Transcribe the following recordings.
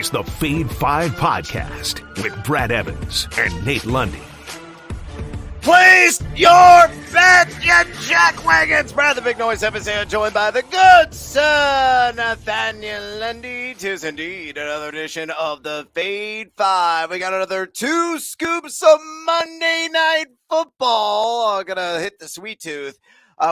is the Fade 5 Podcast with Brad Evans and Nate Lundy. Place your bet, you jackwagons! Brad the Big Noise Evans here, joined by the good sir Nathaniel Lundy. 'Tis indeed another edition of the Fade 5. We got another 2 scoops of Monday Night Football. Gonna hit the sweet tooth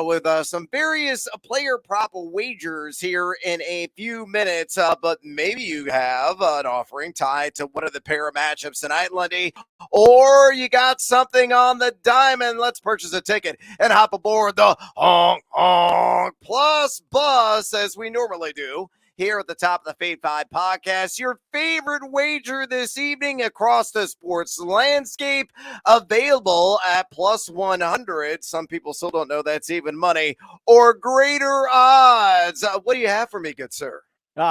with some various player prop wagers here in a few minutes, but maybe you have an offering tied to one of the pair of matchups tonight, Lundy, or you got something on the diamond. Let's purchase a ticket and hop aboard the Honk Honk Plus Bus as we normally do here at the top of the Fade 5 Podcast. Your favorite wager this evening across the sports landscape, available at plus 100. Some people still don't know that's even money, or greater odds. What do you have for me, good sir?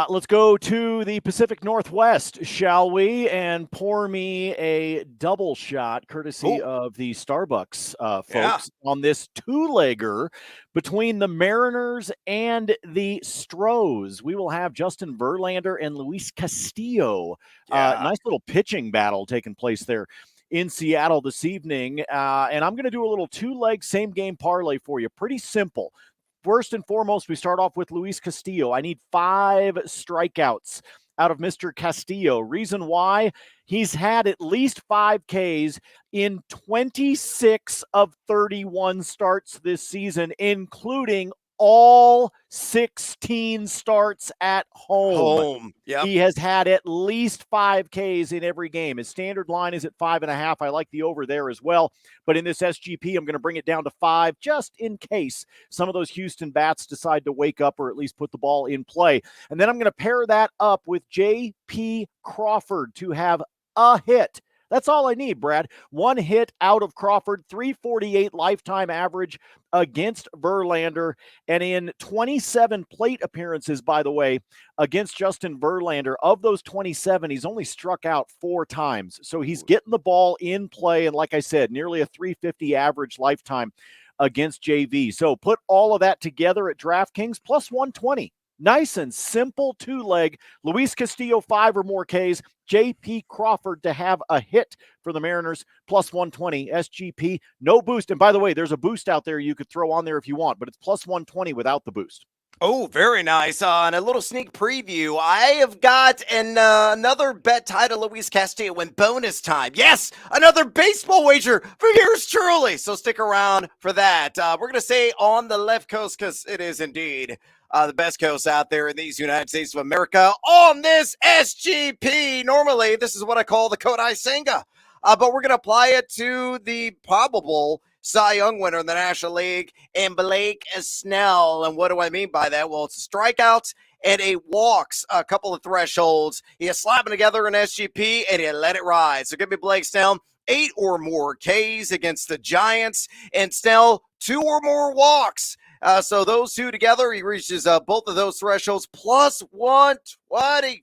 Let's go to the Pacific Northwest, shall we? And pour me a double shot, courtesy of the Starbucks folks, on this two-legger between the Mariners and the Stros. We will have Justin Verlander and Luis Castillo. Nice little pitching battle taking place there in Seattle this evening. And I'm going to do a little two-leg same-game parlay for you. Pretty simple. First and foremost, we start off with Luis Castillo. I need 5 strikeouts out of Mr. Castillo. Reason why? He's had at least 5 Ks in 26 of 31 starts this season, including all 16 starts at home. Yep. He has had at least 5 Ks in every game. His standard line is at 5.5. I like the over there as well. But in this SGP, I'm going to bring it down to 5 just in case some of those Houston bats decide to wake up or at least put the ball in play. And then I'm going to pair that up with J.P. Crawford to have a hit. That's all I need, Brad. 1 hit out of Crawford, 348 lifetime average against Verlander. And in 27 plate appearances, by the way, against Justin Verlander, of those 27, he's only struck out 4 times. So he's getting the ball in play. And like I said, nearly a 350 average lifetime against JV. So put all of that together at DraftKings, plus 120. Nice and simple two-leg. Luis Castillo, 5 or more Ks. J.P. Crawford to have a hit for the Mariners, plus 120. SGP, no boost. And by the way, there's a boost out there you could throw on there if you want, but it's plus 120 without the boost. Oh, very nice. And a little sneak preview. I have got another bet tied to Luis Castillo in bonus time. Yes, another baseball wager for yours truly. So stick around for that. We're going to stay on the left coast because it is indeed the best coast out there in these United States of America on this SGP. Normally, this is what I call the Kodai Senga. But we're going to apply it to the probable Cy Young winner in the National League, and Blake Snell. And what do I mean by that? Well, it's strikeouts and a walks, a couple of thresholds. You slap them together in SGP, and you let it ride. So give me Blake Snell, 8 or more Ks against the Giants, and Snell, 2 or more walks. So those two together, he reaches both of those thresholds, plus 125.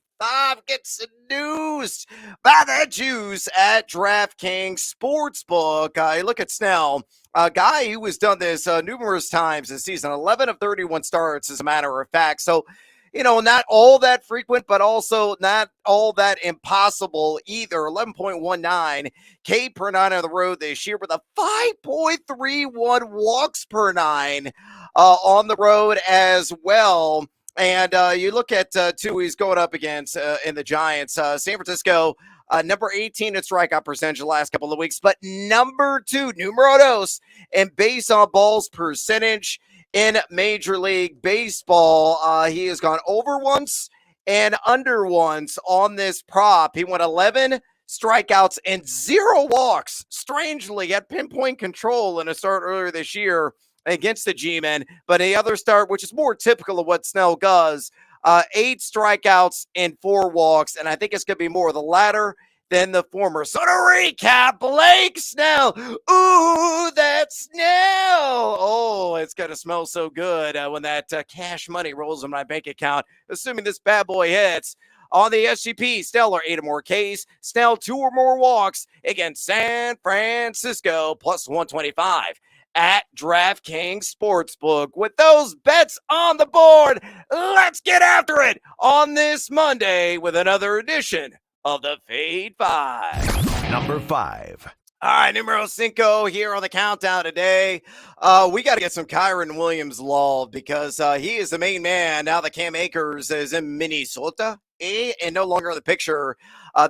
Gets seduced by that juice at DraftKings Sportsbook. You look at Snell, a guy who has done this numerous times this season, 11 of 31 starts, as a matter of fact. So, not all that frequent, but also not all that impossible either. 11.19 K per 9 on the road this year with a 5.31 walks per 9 on the road as well. And you look at who he's going up against in the Giants. San Francisco, number 18 in strikeout percentage the last couple of weeks, but number 2, numero dos, in base on balls percentage in Major League Baseball. He has gone over once and under once on this prop. He went 11 strikeouts and 0 walks. Strangely, had pinpoint control in a start earlier this year against the G-men, but the other start, which is more typical of what Snell does, 8 strikeouts and 4 walks, and I think it's going to be more of the latter than the former. So to recap, Blake Snell. Ooh, that Snell. Oh, it's going to smell so good when that cash money rolls in my bank account, assuming this bad boy hits. On the SGP, Snell, 8 or more Ks. Snell, 2 or more walks against San Francisco, plus 125. at DraftKings Sportsbook. With those bets on the board, let's get after it on this Monday with another edition of the Fade 5. Number 5. All right, numero cinco here on the countdown today. We got to get some Kyron Williams love because he is the main man now that Cam Akers is in Minnesota and no longer in the picture.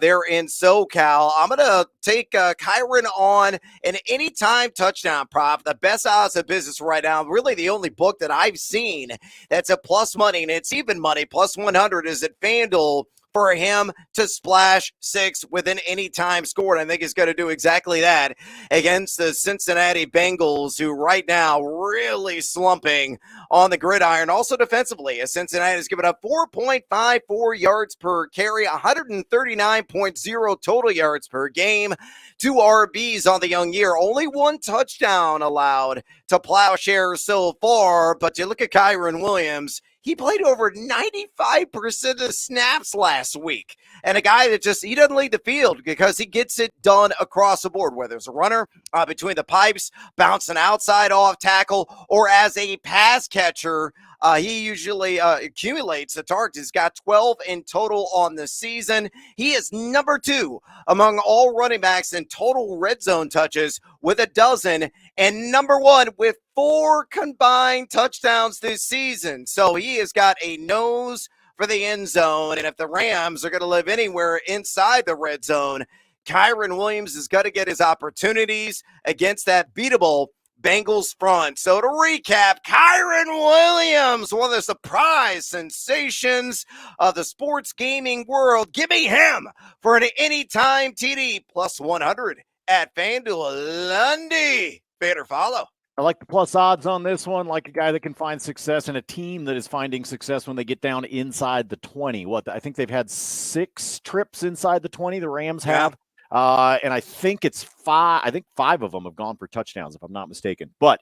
They're in SoCal. I'm going to take Kyron on an anytime touchdown prop, the best odds of business right now. Really the only book that I've seen that's a plus money, and it's even money. Plus 100 is at FanDuel for him to splash 6 with an anytime score. And I think he's going to do exactly that against the Cincinnati Bengals, who right now really slumping on the gridiron. Also defensively, as Cincinnati has given up 4.54 yards per carry, 139.0 total yards per game, 2 RBs on the young year, only 1 touchdown allowed to Plowshare so far. But you look at Kyron Williams, he played over 95% of snaps last week. And a guy that he doesn't lead the field because he gets it done across the board, whether it's a runner between the pipes, bouncing outside off tackle, or as a pass catcher. He usually accumulates the targets. He's got 12 in total on the season. He is number 2 among all running backs in total red zone touches with 12, and number 1 with 4 combined touchdowns this season. So he has got a nose for the end zone. And if the Rams are going to live anywhere inside the red zone, Kyron Williams has got to get his opportunities against that beatable Bengals front. So to recap, Kyron Williams, one of the surprise sensations of the sports gaming world. Give me him for an anytime TD plus 100 at FanDuel. Lundy, better follow. I like the plus odds on this one, like a guy that can find success and a team that is finding success when they get down inside the 20. I think they've had 6 trips inside the 20, the Rams have. And I think it's 5. I think 5 of them have gone for touchdowns, if I'm not mistaken. But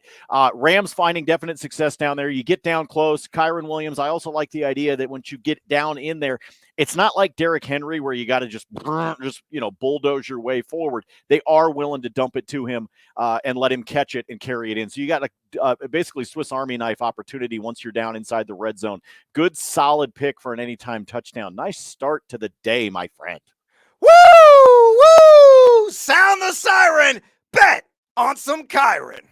Rams finding definite success down there. You get down close. Kyron Williams, I also like the idea that once you get down in there, it's not like Derrick Henry where you got to just bulldoze your way forward. They are willing to dump it to him and let him catch it and carry it in. So you got basically Swiss Army knife opportunity once you're down inside the red zone. Good, solid pick for an anytime touchdown. Nice start to the day, my friend. Woo! Woo! Sound the siren. Bet on some Kyron.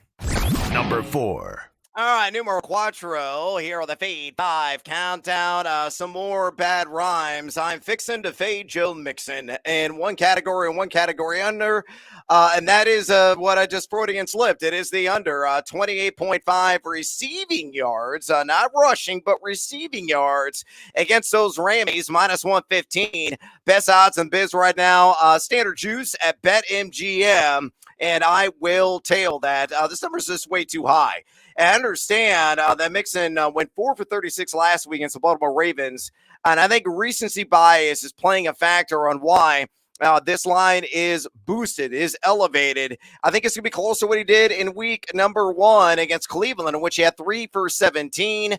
Number 4. All right, numero cuatro here on the Fade 5 countdown. Some more bad rhymes. I'm fixing to fade Joe Mixon in one category and one category under. And that is what I just Freudian slipped. It is the under 28.5 receiving yards, not rushing, but receiving yards against those Rammies, minus 115. Best odds in biz right now. Standard juice at BetMGM. And I will tail that. This number is just way too high. I understand that Mixon went 4 for 36 last week against the Baltimore Ravens. And I think recency bias is playing a factor on why this line is boosted, is elevated. I think it's going to be close to what he did in week number 1 against Cleveland, in which he had 3 for 17.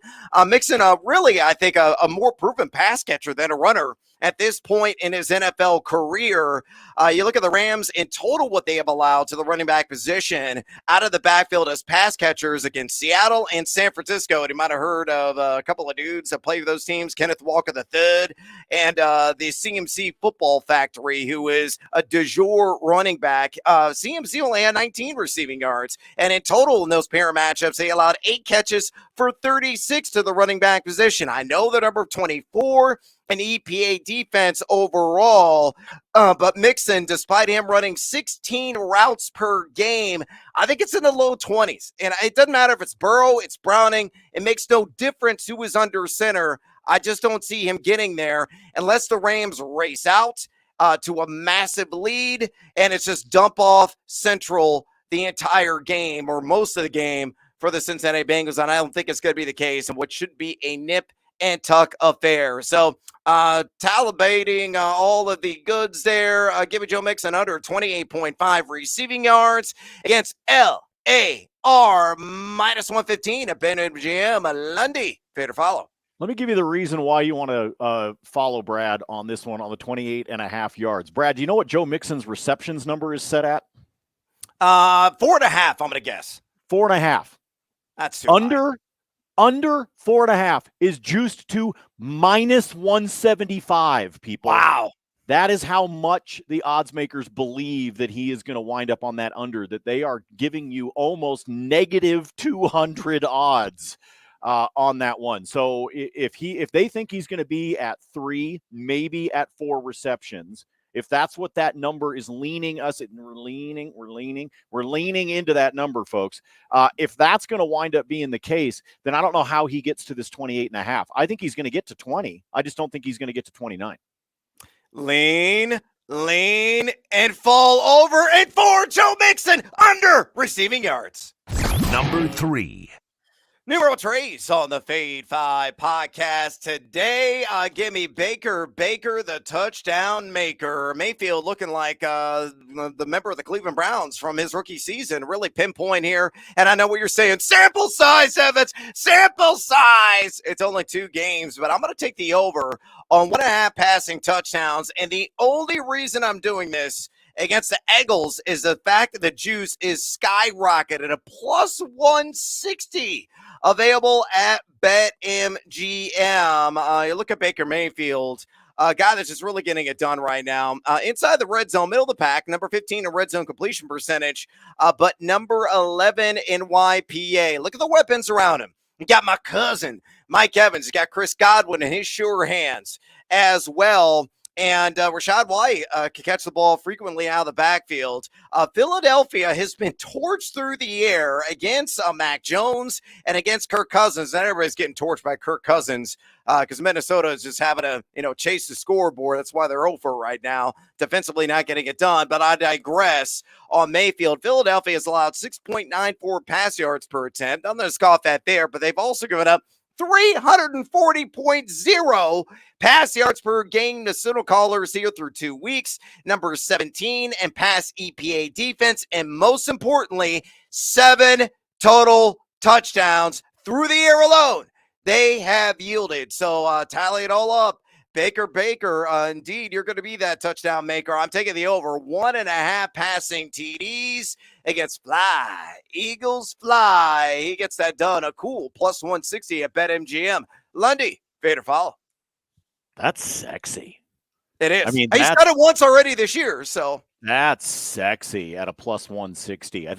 Mixon, really, I think, a more proven pass catcher than a runner at this point in his NFL career. You look at the Rams in total, what they have allowed to the running back position out of the backfield as pass catchers against Seattle and San Francisco. And you might have heard of a couple of dudes that play for those teams, Kenneth Walker III and the CMC Football Factory, who is a de jour running back. CMC only had 19 receiving yards. And in total in those pair matchups, they allowed 8 catches for 36 to the running back position. I know the number 24 an EPA defense overall, but Mixon, despite him running 16 routes per game, I think it's in the low 20s. And it doesn't matter if it's Burrow, it's Browning. It makes no difference who is under center. I just don't see him getting there unless the Rams race out to a massive lead, and it's just dump off Central the entire game or most of the game for the Cincinnati Bengals. And I don't think it's going to be the case, and what should be a nip and tuck affair. So talibating all of the goods there. Give it Joe Mixon under 28.5 receiving yards against LAR minus 115 at BetMGM. Lundy, fair to follow. Let me give you the reason why you want to follow Brad on this one on the 28.5 yards. Brad, do you know what Joe Mixon's receptions number is set at? 4.5, I'm going to guess. 4.5. That's too high. Under 4.5 is juiced to -175, people. Wow. That is how much the odds makers believe that he is going to wind up on that under, that they are giving you almost -200 odds on that one. So if they think he's going to be at 3, maybe at 4 receptions, if that's what that number is leaning us, we're leaning into that number, folks. If that's going to wind up being the case, then I don't know how he gets to this 28.5. I think he's going to get to 20. I just don't think he's going to get to 29. Lean, and fall over and for Joe Mixon under receiving yards. Number 3. Numero Trace on the Fade 5 podcast today. Give me Baker, the touchdown maker. Mayfield looking like the member of the Cleveland Browns from his rookie season. Really pinpoint here. And I know what you're saying. Sample size, Evans. Sample size. It's only 2 games, but I'm going to take the over on 1.5 passing touchdowns. And the only reason I'm doing this against the Eagles is the fact that the juice is skyrocketed at a +160 available at BetMGM. You look at Baker Mayfield, a guy that's just really getting it done right now. Inside the red zone, middle of the pack, number 15 in red zone completion percentage, but number 11 in YPA. Look at the weapons around him. You got my cousin, Mike Evans. You got Chris Godwin in his sure hands as well. And Rachaad White can catch the ball frequently out of the backfield. Philadelphia has been torched through the air against Mac Jones and against Kirk Cousins. And everybody's getting torched by Kirk Cousins because Minnesota is just having to, chase the scoreboard. That's why they're over right now. Defensively not getting it done. But I digress on Mayfield. Philadelphia has allowed 6.94 pass yards per attempt. I'm going to scoff at there, but they've also given up 340.0 pass yards per game to signal callers here through 2 weeks. Number 17 and pass EPA defense. And most importantly, 7 total touchdowns through the air alone they have yielded. So tally it all up. Baker, indeed, you're going to be that touchdown maker. I'm taking the over 1.5 passing TDs against Eagles fly. He gets that done. A cool +160 at BetMGM. Lundy, fade or follow? That's sexy. It is. I mean, he's done it once already this year, so. That's sexy at a +160. I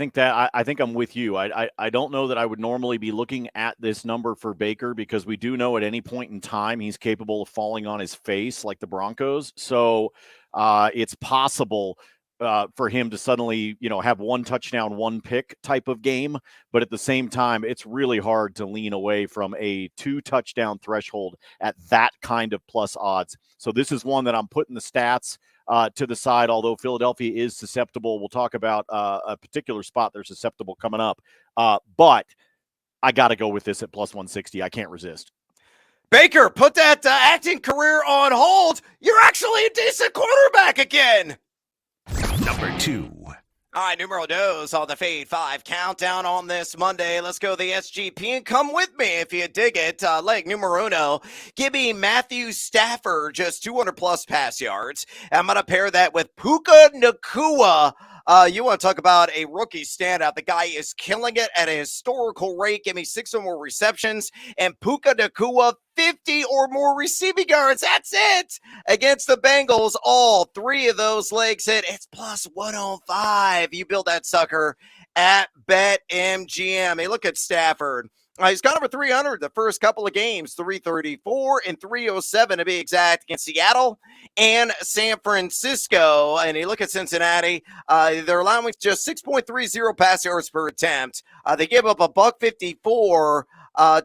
think I'm with you. I don't know that I would normally be looking at this number for Baker because we do know at any point in time he's capable of falling on his face like the Broncos. So it's possible for him to suddenly, have 1 touchdown, 1 pick type of game. But at the same time, it's really hard to lean away from a 2 touchdown threshold at that kind of plus odds. So this is one that I'm putting the stats to the side, although Philadelphia is susceptible. We'll talk about a particular spot they're susceptible coming up. But I got to go with this at +160. I can't resist. Baker, put that acting career on hold. You're actually a decent quarterback again. Number 2. All right, numero dos on the Fade 5 countdown on this Monday. Let's go the SGP and come with me if you dig it. Leg numero uno, give me Matthew Stafford, just 200-plus pass yards. I'm going to pair that with Puka Nacua. You want to talk about a rookie standout. The guy is killing it at a historical rate. Give me 6 or more receptions. And Puka Nacua, 50 or more receiving yards. That's it. Against the Bengals, all 3 of those legs hit. It's +105. You build that sucker at BetMGM. Hey, look at Stafford. He's got over 300 the first couple of games, 334 and 307 to be exact against Seattle and San Francisco. And you look at Cincinnati, they're allowing just 6.30 pass yards per attempt. They give up $154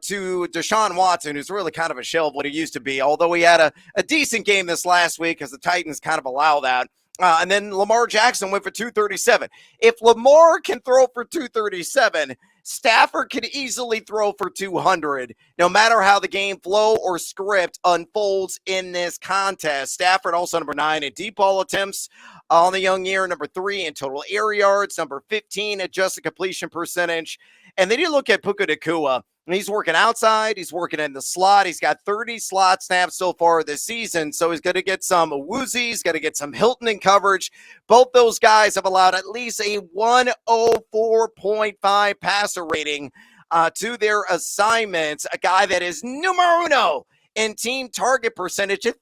to Deshaun Watson, who's really kind of a shell of what he used to be, although he had a decent game this last week because the Titans kind of allow that. And then Lamar Jackson went for 237. If Lamar can throw for 237, Stafford can easily throw for 200, no matter how the game flow or script unfolds in this contest. Stafford also number 9 in deep ball attempts on the young year, number 3 in total air yards, number 15 adjusted completion percentage. And then you look at Puka Nacua. And he's working outside. He's working in the slot. He's got 30 slot snaps so far this season. So he's going to get some Woozy. He's going to get some Hilton in coverage. Both those guys have allowed at least a 104.5 passer rating to their assignments. A guy that is numero uno in team target percentage at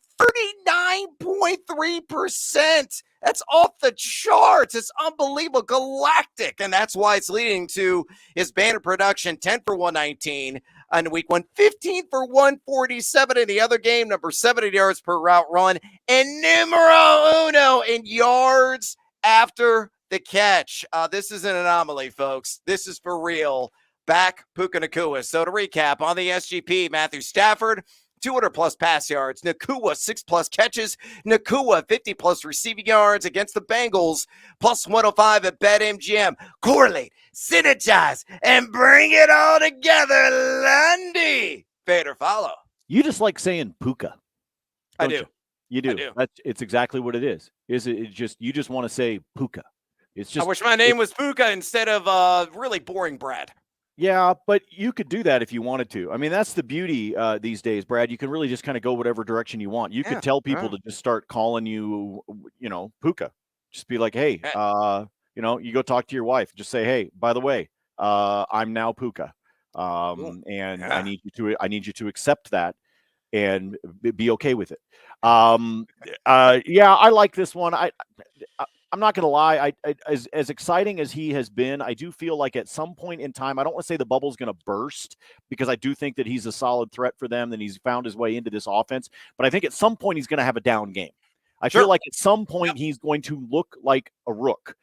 39.3%. That's off the charts. It's unbelievable, galactic. And that's why it's leading to his banner production, 10 for 119 on week 1, 15 for 147 in the other game, number 70 yards per route run, and numero uno in yards after the catch. This is an anomaly, folks. This is for real. Back Puka Nacua. So to recap, on the SGP, Matthew Stafford, 200-plus pass yards. Nacua, 6-plus catches. Nacua, 50-plus receiving yards against the Bengals, plus 105 at BetMGM. Correlate, synergize, and bring it all together, Lundy. Fade or follow. You just like saying Puka. I do. You do. I do. It's exactly what it is. You just want to say Puka. It's just. I wish my name was Puka instead of really boring Brad. Yeah, but you could do that if you wanted to. I mean, that's the beauty these days, Brad. You can really just kind of go whatever direction you want. You could tell people to just start calling you, Puka. Just be like, hey, you go talk to your wife. Just say, hey, by the way, I'm now Puka, and I need you to accept that and be okay with it. I like this one. I'm not going to lie. As exciting as he has been, I do feel like at some point in time, I don't want to say the bubble's going to burst because I do think that he's a solid threat for them and he's found his way into this offense. But I think at some point he's going to have a down game. I feel like at some point he's going to look like a rook.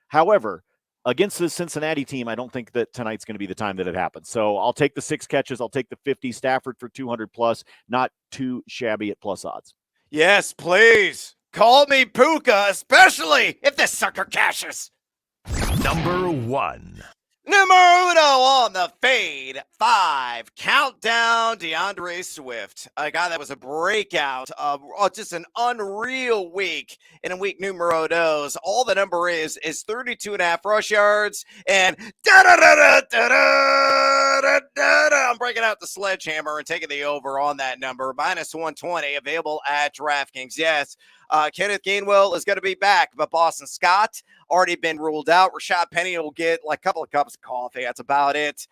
However, against the Cincinnati team, I don't think that tonight's going to be the time that it happens. So I'll take the 6 catches. I'll take the 50. Stafford for 200 plus, not too shabby at plus odds. Yes, please. Call me Puka, especially if this sucker cashes. Number 1. Numero uno on the fade. 5. Countdown, DeAndre Swift. A guy that was a breakout of just an unreal week in a week numero dos. All the number is 32.5 rush yards. And I'm breaking out the sledgehammer and taking the over on that number. Minus 120 available at DraftKings. Yes. Kenneth Gainwell is going to be back, but Boston Scott already been ruled out. Rashad Penny will get like a couple of cups of coffee. That's about it.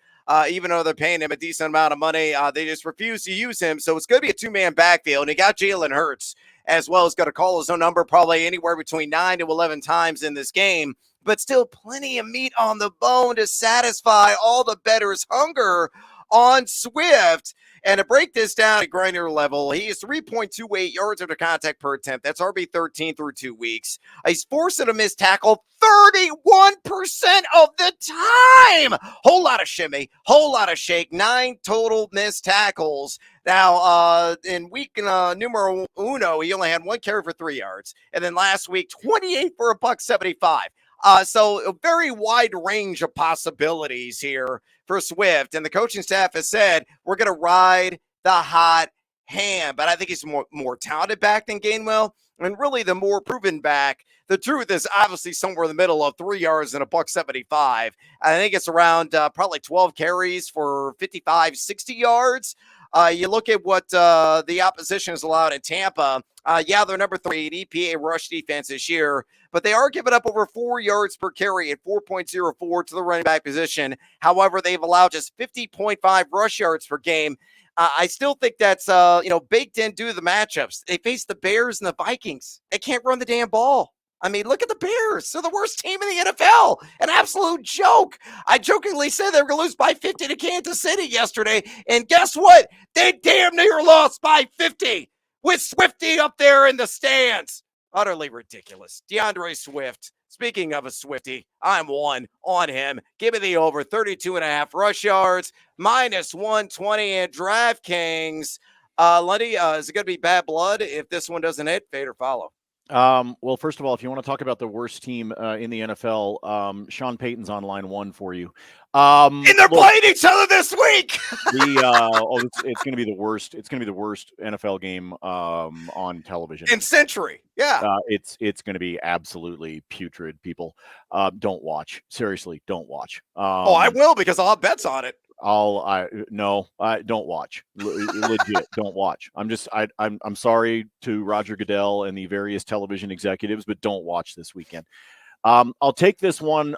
Even though they're paying him a decent amount of money, they just refuse to use him. So it's going to be a 2-man backfield. And he got Jalen Hurts as well. He's going to call his own number probably anywhere between 9 to 11 times in this game. But still plenty of meat on the bone to satisfy all the bettors' hunger on Swift. And to break this down at granular level, he is 3.28 yards after contact per attempt. That's RB13 through 2 weeks. He's forcing a missed tackle 31% of the time. Whole lot of shimmy, whole lot of shake, 9 total missed tackles. Now, in week numero uno, he only had 1 carry for 3 yards. And then last week, 28 for $175. So a very wide range of possibilities here for Swift. And the coaching staff has said, we're going to ride the hot hand. But I think he's more talented back than Gainwell. And really the more proven back. The truth is obviously somewhere in the middle of 3 yards and $175. I think it's around probably 12 carries for 55, 60 yards. You look at what the opposition has allowed in Tampa. They're number 3 in EPA rush defense this year, but they are giving up over 4 yards per carry at 4.04 to the running back position. However, they've allowed just 50.5 rush yards per game. I still think that's baked in due to the matchups. They face the Bears and the Vikings. They can't run the damn ball. I mean, look at the Bears. They're the worst team in the NFL. An absolute joke. I jokingly said they were going to lose by 50 to Kansas City yesterday. And guess what? They damn near lost by 50 with Swifty up there in the stands. Utterly ridiculous. DeAndre Swift. Speaking of a Swifty, I'm 1 on him. Give me the over 32.5 rush yards, minus 120 at DraftKings. Lundy, is it going to be bad blood if this one doesn't hit? Fade or follow? Well, first of all, if you want to talk about the worst team in the NFL, Sean Payton's on line 1 for you. And they're playing each other this week. It's going to be the worst. It's going to be the worst NFL game on television in century. Yeah, it's going to be absolutely putrid. People, don't watch. Seriously, don't watch. I will because I'll have bets on it. No, don't watch. Legit, don't watch. I'm sorry to Roger Goodell and the various television executives, but don't watch this weekend. I'll take this one.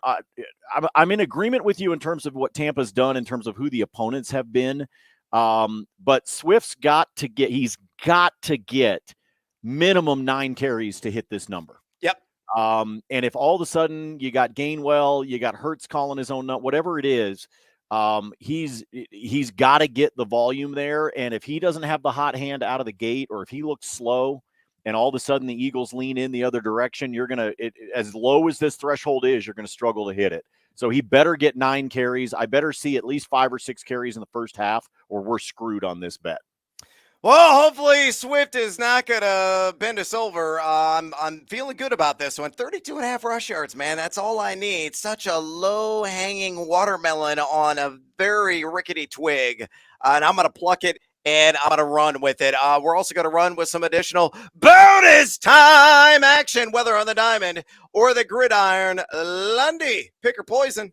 I'm in agreement with you in terms of what Tampa's done in terms of who the opponents have been. But Swift's got to get minimum 9 carries to hit this number. Yep. And if all of a sudden you got Gainwell, you got Hurts calling his own nut, whatever it is, he's got to get the volume there. And if he doesn't have the hot hand out of the gate, or if he looks slow and all of a sudden the Eagles lean in the other direction, you're going to, as low as this threshold is, you're going to struggle to hit it. So he better get 9 carries. I better see at least 5 or 6 carries in the first half, or we're screwed on this bet. Well, hopefully Swift is not going to bend us over. I'm feeling good about this one. 32.5 rush yards, man. That's all I need. Such a low-hanging watermelon on a very rickety twig. And I'm going to pluck it, and I'm going to run with it. We're also going to run with some additional bonus time action, whether on the diamond or the gridiron. Lundy, pick or poison.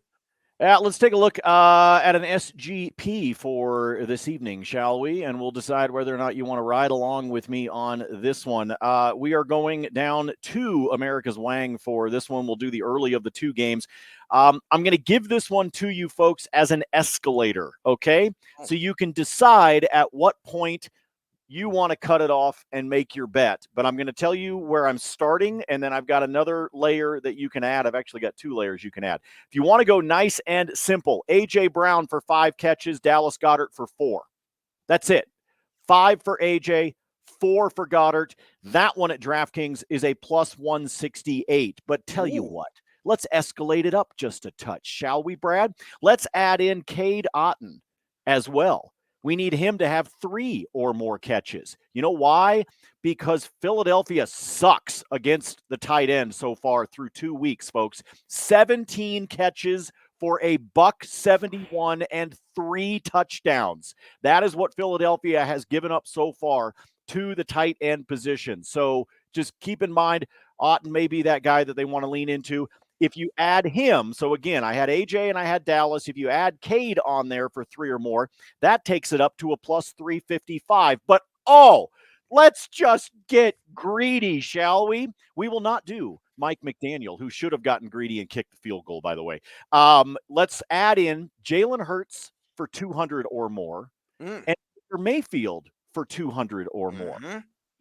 Let's take a look at an SGP for this evening, shall we? And we'll decide whether or not you want to ride along with me on this one. We are going down to America's Wang for this one. We'll do the early of the 2 games. I'm going to give this one to you folks as an escalator, okay? So you can decide at what point you want to cut it off and make your bet. But I'm going to tell you where I'm starting, and then I've got another layer that you can add. I've actually got 2 layers you can add. If you want to go nice and simple, A.J. Brown for 5 catches, Dallas Goedert for 4. That's it. 5 for A.J., 4 for Goddard. That one at DraftKings is a plus 168. But tell you what, let's escalate it up just a touch, shall we, Brad? Let's add in Cade Otton as well. We need him to have 3 or more catches. You know why? Because Philadelphia sucks against the tight end so far through 2 weeks, folks. 17 catches for a $171 and 3 touchdowns. That is what Philadelphia has given up so far to the tight end position. So just keep in mind, Otton may be that guy that they want to lean into. If you add him, so again, I had AJ and I had Dallas. If you add Cade on there for 3 or more, that takes it up to a plus 355. But, let's just get greedy, shall we? We will not do Mike McDaniel, who should have gotten greedy and kicked the field goal, by the way. Let's add in Jalen Hurts for 200 or more and Mayfield for 200 or more.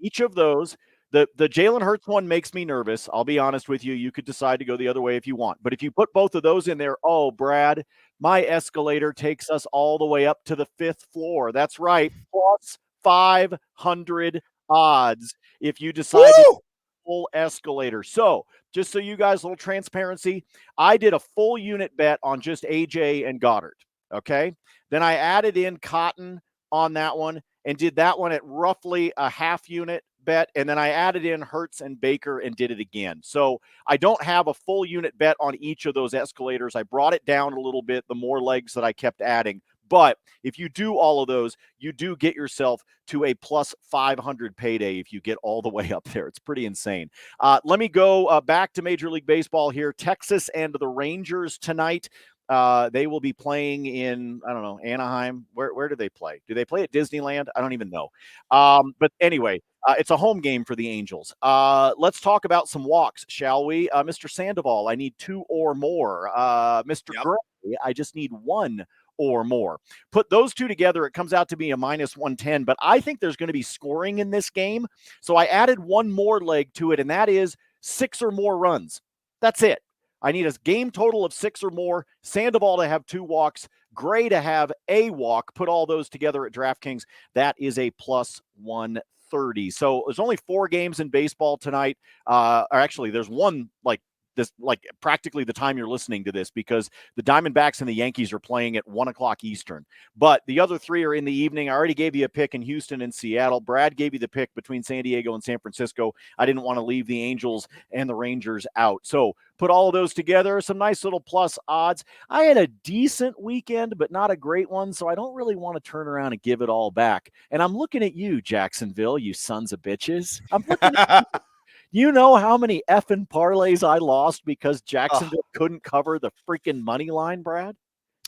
Each of those. The Jalen Hurts one makes me nervous. I'll be honest with you. You could decide to go the other way if you want. But if you put both of those in there, Brad, my escalator takes us all the way up to the 5th floor. That's right. Plus 500 odds if you decide to full escalator. So just so you guys, a little transparency, I did a full unit bet on just AJ and Goddard. Okay. Then I added in Cotton on that one and did that one at roughly a half unit bet, and then I added in Hurts and Baker and did it again. So I don't have a full unit bet on each of those escalators. I brought it down a little bit, the more legs that I kept adding. But if you do all of those, you do get yourself to a plus 500 payday if you get all the way up there. It's pretty insane. Let me go back to Major League Baseball here. Texas and the Rangers tonight. They will be playing in, I don't know, Anaheim. Where do they play? Do they play at Disneyland? I don't even know. But anyway, it's a home game for the Angels. Let's talk about some walks, shall we? Mr. Sandoval, I need 2 or more. Mr. Gray, I just need 1 or more. Put those 2 together, it comes out to be a minus 110, but I think there's going to be scoring in this game. So I added 1 more leg to it, and that is 6 or more runs. That's it. I need a game total of 6 or more. Sandoval to have 2 walks. Gray to have a walk. Put all those together at DraftKings. That is a plus 130. So there's only 4 games in baseball tonight. Or actually, there's one like practically the time you're listening to this, because the Diamondbacks and the Yankees are playing at 1:00 Eastern. But the other 3 are in the evening. I already gave you a pick in Houston and Seattle. Brad gave you the pick between San Diego and San Francisco. I didn't want to leave the Angels and the Rangers out. So put all of those together, some nice little plus odds. I had a decent weekend, but not a great one. So I don't really want to turn around and give it all back. And I'm looking at you, Jacksonville, you sons of bitches. I'm looking at you. You know how many effing parlays I lost because Jacksonville couldn't cover the freaking money line, Brad?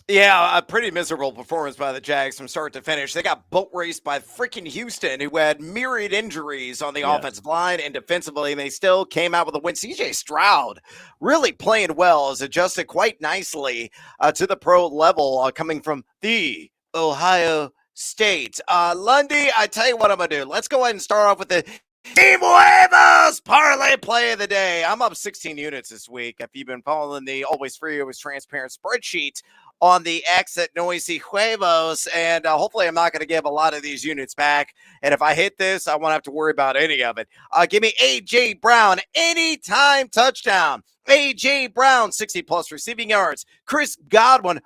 Yeah, a pretty miserable performance by the Jags from start to finish. They got boat raced by freaking Houston, who had myriad injuries on the offensive line and defensively, and they still came out with a win. CJ Stroud really playing well, has adjusted quite nicely to the pro level, coming from the Ohio State. Lundy, I tell you what I'm going to do. Let's go ahead and start off with the Team Huevos Parlay play of the day. I'm up 16 units this week. If you've been following the always free, always transparent spreadsheet on the X at Noisy Huevos, and hopefully I'm not going to give a lot of these units back. And if I hit this, I won't have to worry about any of it. Give me A.J. Brown, anytime touchdown. A.J. Brown, 60-plus receiving yards. Chris Godwin,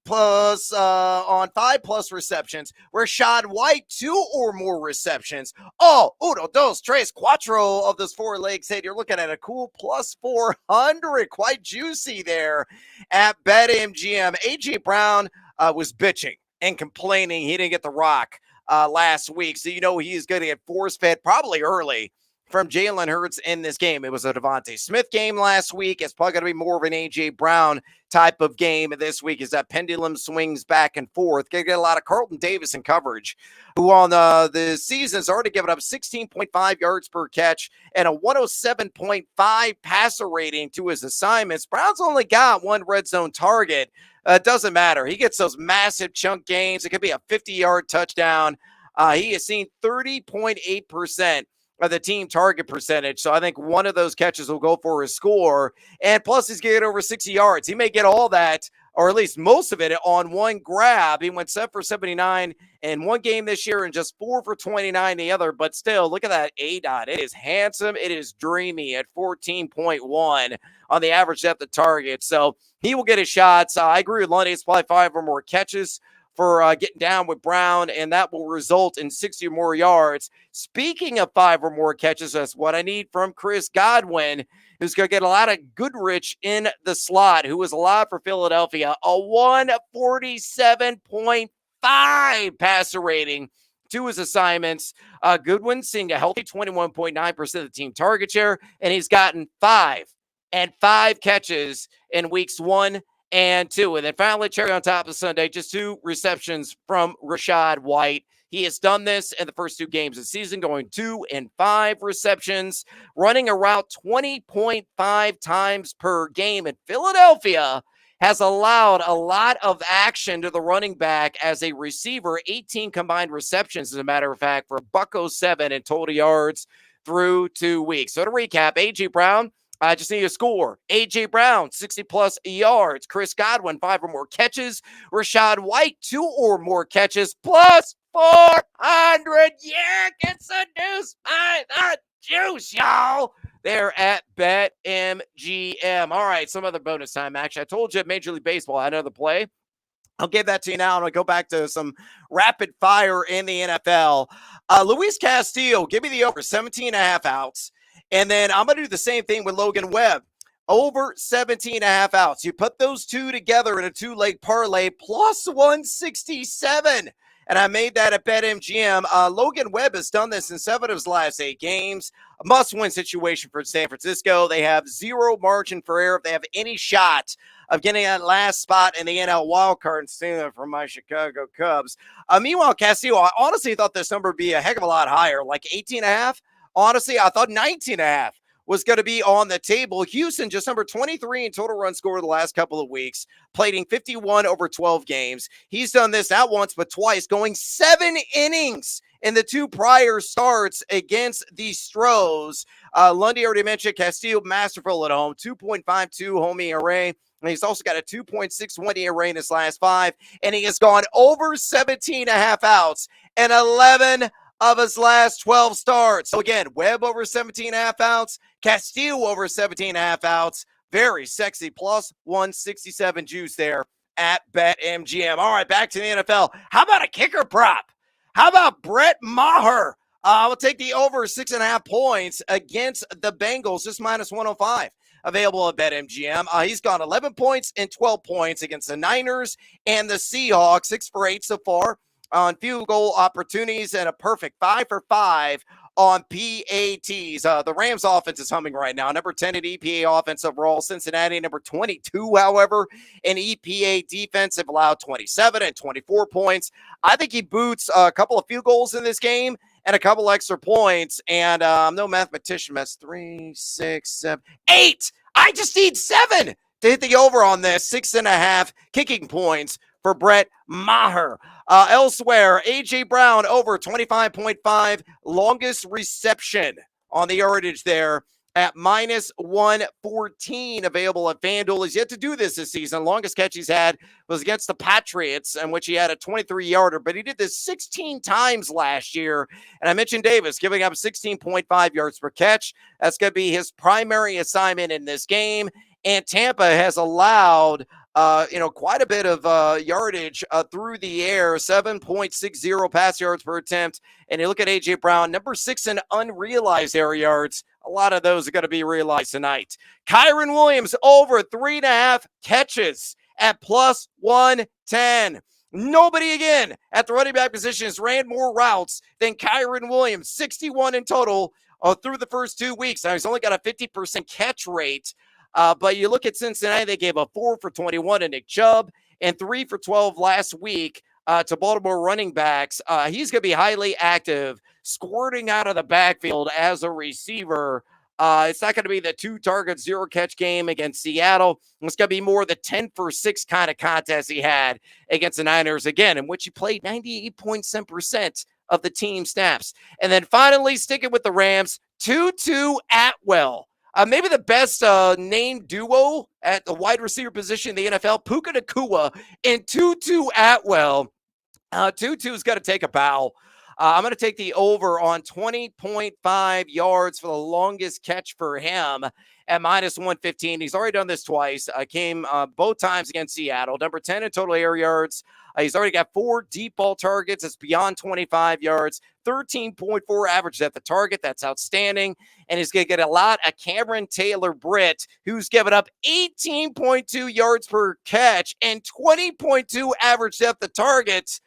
plus on 5+ receptions. Rashad White, 2 or more receptions. Oh, uno, dos, tres, cuatro of those 4 legs hit. You're looking at a cool plus 400. Quite juicy there at BetMGM. A.J. Brown was bitching and complaining he didn't get the rock last week. So you know he's going to get force-fed probably early from Jalen Hurts in this game. It was a Devontae Smith game last week. It's probably going to be more of an A.J. Brown type of game this week as that pendulum swings back and forth. Going to get a lot of Carlton Davis in coverage, who on the season has already given up 16.5 yards per catch and a 107.5 passer rating to his assignments. Brown's only got 1 red zone target. It doesn't matter. He gets those massive chunk gains. It could be a 50-yard touchdown. He has seen 30.8% of the team target percentage. So I think one of those catches will go for his score. And plus he's getting over 60 yards. He may get all that, or at least most of it, on one grab. He went 7 for 79 in one game this year and just 4 for 29 the other. But still, look at that ADOT. It is handsome. It is dreamy at 14.1 on the average depth of target. So he will get his shots. I agree with Lundy. It's probably 5 or more catches for getting down with Brown, and that will result in 60 or more yards. Speaking of 5 or more catches, that's what I need from Chris Godwin, who's going to get a lot of Goodrich in the slot, who was allowed for Philadelphia, a 147.5 passer rating to his assignments. Goodwin seeing a healthy 21.9% of the team target share, and he's gotten 5 catches in weeks 1 and 2. And then finally, cherry on top of Sunday, just 2 receptions from Rashad White. He has done this in the first 2 games of the season, going 2 and 5 receptions, running around 20.5 times per game. And Philadelphia has allowed a lot of action to the running back as a receiver, 18 combined receptions, as a matter of fact, for $107 in total yards through 2 weeks. So to recap, A.J. Brown, I just need a score. A.J. Brown, 60-plus yards. Chris Godwin, 5 or more catches. Rashad White, 2 or more catches, plus 400. Yeah, get some news by the juice, y'all. They're at BetMGM. All right, some other bonus time action. I told you Major League Baseball had another play. I'll give that to you now, and I'll go back to some rapid fire in the NFL. Luis Castillo, give me the over 17.5 outs. And then I'm going to do the same thing with Logan Webb. Over 17.5 outs. You put those 2 together in a 2-leg parlay, plus 167. And I made that at BetMGM. Logan Webb has done this in 7 of his last 8 games. A must-win situation for San Francisco. They have 0 margin for error if they have any shot of getting that last spot in the NL wildcard and stealing it from my Chicago Cubs. Meanwhile, Castillo, I honestly thought this number would be a heck of a lot higher, like 18.5. Honestly, I thought 19.5 was going to be on the table. Houston, just number 23 in total run score the last couple of weeks, playing 51 over 12 games. He's done this not once, but twice, going 7 innings in the 2 prior starts against the Stros. Lundy already mentioned Castillo, masterful at home, 2.52 home ERA. And he's also got a 2.61 ERA in his last 5. And he has gone over 17.5 outs and 11 of his last 12 starts. So again, Webb over 17.5 outs, Castillo over 17.5 outs. Very sexy, plus 167 juice there at BetMGM. All right, back to the NFL. How about a kicker prop? How about Brett Maher? We'll take the over 6.5 points against the Bengals, just minus 105. Available at BetMGM. He's gone 11 points and 12 points against the Niners and the Seahawks, 6 for 8 so far on field goal opportunities, and a perfect 5 for 5 on PATs. The Rams offense is humming right now. Number 10 in EPA offense overall. Cincinnati, number 22, however, in EPA defense have allowed 27 and 24 points. I think he boots a couple of field goals in this game and a couple extra points. And I'm no mathematician. That's 3, 6, 7, 8. I just need 7 to hit the over on this. 6.5 kicking points for Brett Maher. Elsewhere, A.J. Brown over 25.5. Longest reception on the yardage there at minus 114, available at FanDuel. He's yet to do this season. Longest catch he's had was against the Patriots, in which he had a 23-yarder, but he did this 16 times last year. And I mentioned Davis giving up 16.5 yards per catch. That's going to be his primary assignment in this game. And Tampa has allowed quite a bit of yardage through the air, 7.60 pass yards per attempt. And you look at A.J. Brown, number 6 in unrealized air yards. A lot of those are going to be realized tonight. Kyron Williams over 3.5 catches at plus 110. Nobody again at the running back position has ran more routes than Kyron Williams, 61 in total through the first 2 weeks. Now, he's only got a 50% catch rate. But you look at Cincinnati, they gave a 4 for 21 to Nick Chubb and 3 for 12 last week to Baltimore running backs. He's going to be highly active, squirting out of the backfield as a receiver. It's not going to be the 2 target, 0 catch game against Seattle. It's going to be more the 10 for 6 kind of contest he had against the Niners again, in which he played 98.7% of the team snaps. And then finally, sticking with the Rams, Tutu Atwell. Maybe the best named duo at the wide receiver position in the NFL, Puka Nacua and Tutu Atwell. Tutu's got to take a bow. I'm going to take the over on 20.5 yards for the longest catch for him at minus 115. He's already done this twice. Came both times against Seattle. Number 10 in total air yards. He's already got 4 deep ball targets. It's beyond 25 yards. 13.4 average at the target. That's outstanding. And he's going to get a lot of Cameron Taylor-Britt, who's given up 18.2 yards per catch and 20.2 average depth of targets,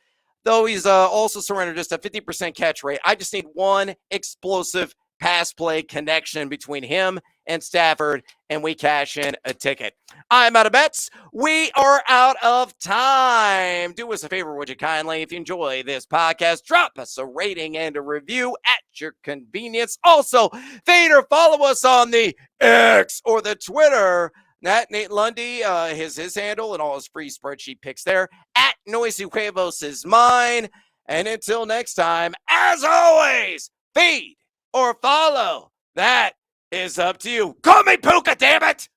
though he's also surrendered just a 50% catch rate. I just need one explosive pass play connection between him and Stafford, and we cash in a ticket. I'm out of bets. We are out of time. Do us a favor, would you kindly? If you enjoy this podcast, drop us a rating and a review at your convenience. Also, fade or follow us on the X or the Twitter. Nate Lundy, his handle and all his free spreadsheet picks there. At Noisy Huevos is mine. And until next time, as always, feed or follow. That is up to you. Call me Puka, damn it!